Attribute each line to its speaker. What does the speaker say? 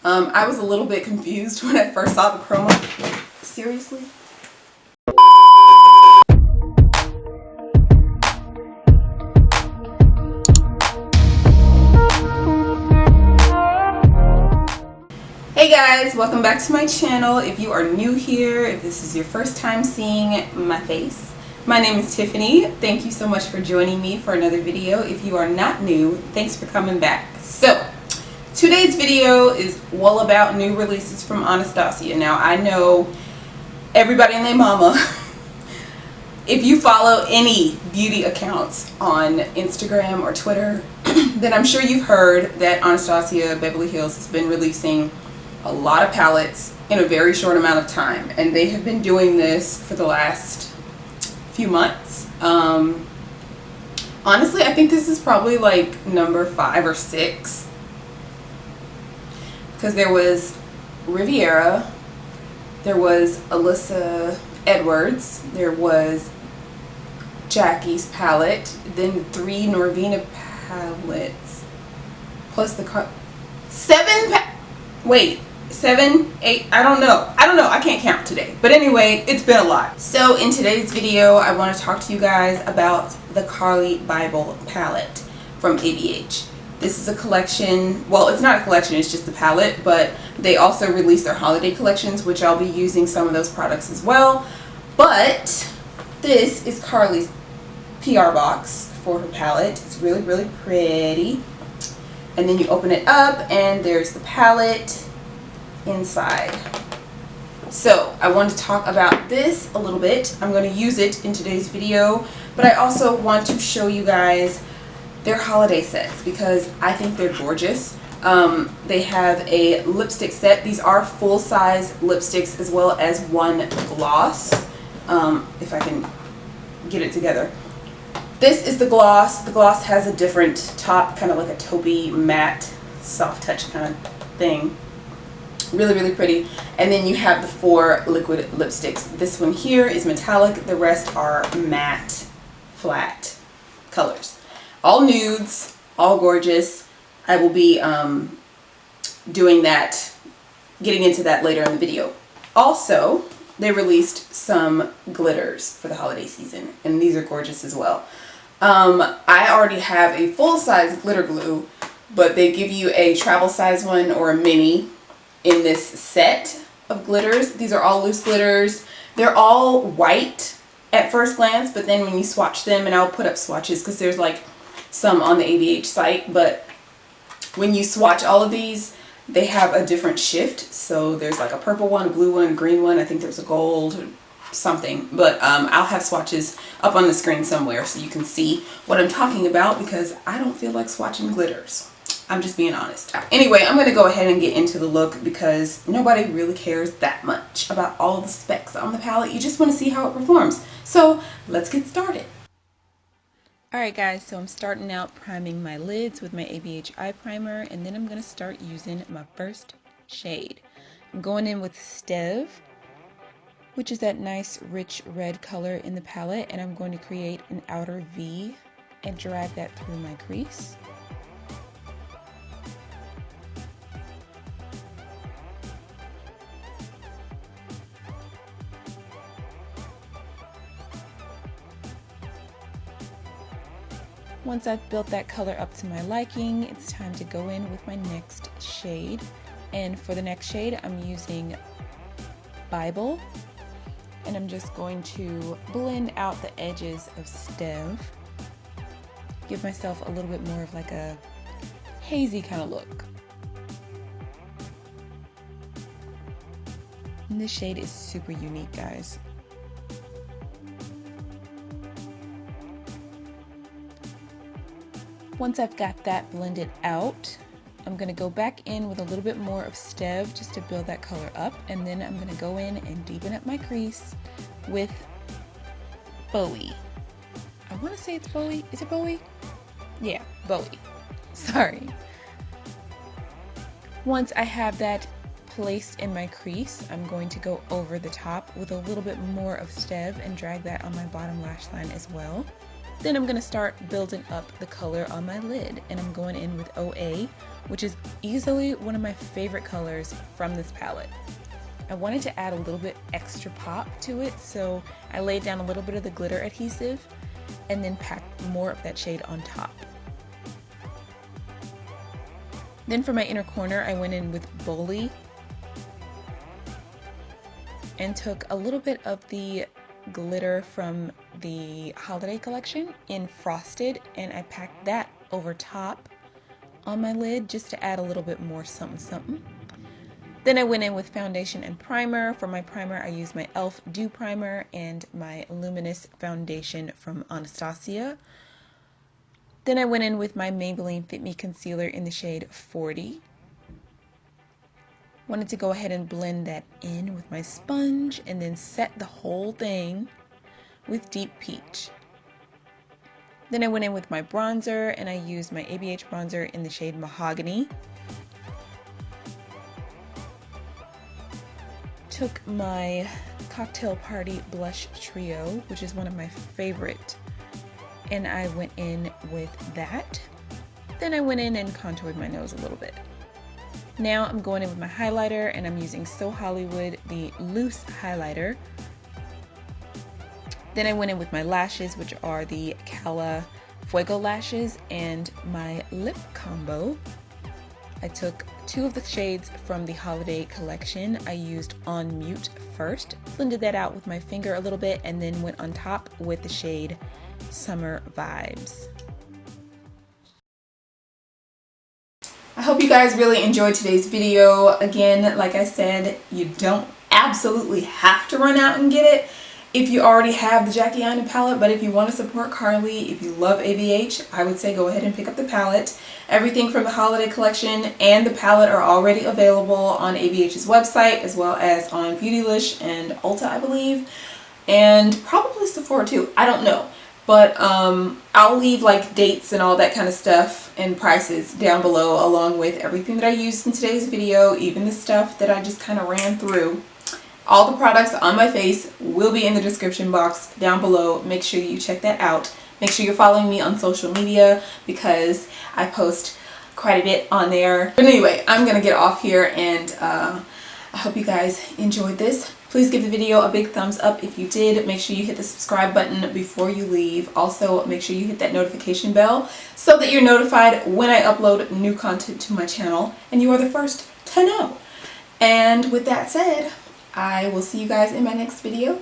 Speaker 1: I was a little bit confused when I first saw the promo. Seriously? Hey guys, welcome back to my channel. If you are new here, if this is your first time seeing my face, my name is Tiffany. Thank you so much for joining me for another video. If you are not new, thanks for coming back. So, today's video is all about new releases from Anastasia. Now, I know everybody and their mama, if you follow any beauty accounts on Instagram or Twitter, then I'm sure you've heard that Anastasia Beverly Hills has been releasing a lot of palettes in a very short amount of time, and they have been doing this for the last few months. Honestly, I think this is probably like number 5 or 6, because there was Riviera, there was Alyssa Edwards, there was Jackie's palette, then 3 Norvina palettes, plus the 7, 8, I don't know, I can't count today, but anyway, it's been a lot. So in today's video, I want to talk to you guys about the Carli Bybel palette from ABH. This is a collection, well, it's not a collection, it's just the palette, but they also release their holiday collections, which I'll be using some of those products as well. But this is Carli's PR box for her palette. It's really, really pretty. And then you open it up and there's the palette inside. So I want to talk about this a little bit. I'm going to use it in today's video, but I also want to show you guys their holiday sets because I think they're gorgeous. They have a lipstick set. These are full-size lipsticks as well as one gloss. If I can get it together. This is the gloss. The gloss has a different top, kind of like a taupey matte soft touch kind of thing. Really, really pretty. And then you have the 4 liquid lipsticks. This one here is metallic. The rest are matte, flat colors. All nudes, all gorgeous. I will be doing that, getting into that later in the video. Also, they released some glitters for the holiday season, and these are gorgeous as well. I already have a full-size glitter glue, but they give you a travel size one or a mini in this set of glitters. These are all loose glitters. They're all white at first glance, but then when you swatch them, and I'll put up swatches because there's like some on the ABH site, but when you swatch all of these, they have a different shift. So there's like a purple one, a blue one, a green one. I think there's a gold something, but I'll have swatches up on the screen somewhere so you can see what I'm talking about because I don't feel like swatching glitters. I'm just being honest. Anyway, I'm going to go ahead and get into the look because nobody really cares that much about all the specs on the palette. You just want to see how it performs. So let's get started. Alright guys, so I'm starting out priming my lids with my ABH eye primer, and then I'm going to start using my first shade. I'm going in with Stev, which is that nice rich red color in the palette, and I'm going to create an outer V and drag that through my crease. Once I've built that color up to my liking, it's time to go in with my next shade. And for the next shade, I'm using Bybel. And I'm just going to blend out the edges of Stev. Give myself a little bit more of like a hazy kind of look. And this shade is super unique, guys. Once I've got that blended out, I'm going to go back in with a little bit more of Stev just to build that color up, and then I'm going to go in and deepen up my crease with Bowie. I want to say it's Bowie. Is it Bowie? Yeah, Bowie. Sorry. Once I have that placed in my crease, I'm going to go over the top with a little bit more of Stev and drag that on my bottom lash line as well.
Speaker 2: Then I'm going to start building up the color on my lid, and I'm going in with OA, which is easily one of my favorite colors from this palette. I wanted to add a little bit extra pop to it, so I laid down a little bit of the glitter adhesive and then packed more of that shade on top. Then for my inner corner, I went in with Bully and took a little bit of the glitter from the holiday collection in Frosted, and I packed that over top on my lid just to add a little bit more something something. Then I went in with foundation and primer. For my primer, I used my e.l.f. Dew Primer and my Luminous foundation from Anastasia. Then I went in with my Maybelline Fit Me concealer in the shade 40. Wanted to go ahead and blend that in with my sponge and then set the whole thing with Deep Peach. Then I went in with my bronzer, and I used my ABH bronzer in the shade Mahogany. Took my Cocktail Party Blush Trio, which is one of my favorite, and I went in with that. Then I went in and contoured my nose a little bit. Now I'm going in with my highlighter, and I'm using So Hollywood, the loose highlighter. Then I went in with my lashes, which are the Cala Fuego lashes, and my lip combo. I took 2 of the shades from the holiday collection. I used On Mute first, blended that out with my finger a little bit, and then went on top with the shade Summer Vibes.
Speaker 1: I hope you guys really enjoyed today's video. Again, like I said, you don't absolutely have to run out and get it if you already have the Jackie Aina palette, but if you want to support Carli, if you love ABH, I would say go ahead and pick up the palette. Everything from the holiday collection and the palette are already available on ABH's website, as well as on Beautylish and Ulta, I believe, and probably Sephora too. I don't know. But I'll leave like dates and all that kind of stuff and prices down below, along with everything that I used in today's video, even the stuff that I just kind of ran through. All the products on my face will be in the description box down below. Make sure you check that out. Make sure you're following me on social media because I post quite a bit on there. But anyway, I'm going to get off here, and I hope you guys enjoyed this. Please give the video a big thumbs up if you did. Make sure you hit the subscribe button before you leave. Also, make sure you hit that notification bell so that you're notified when I upload new content to my channel and you are the first to know. And with that said, I will see you guys in my next video.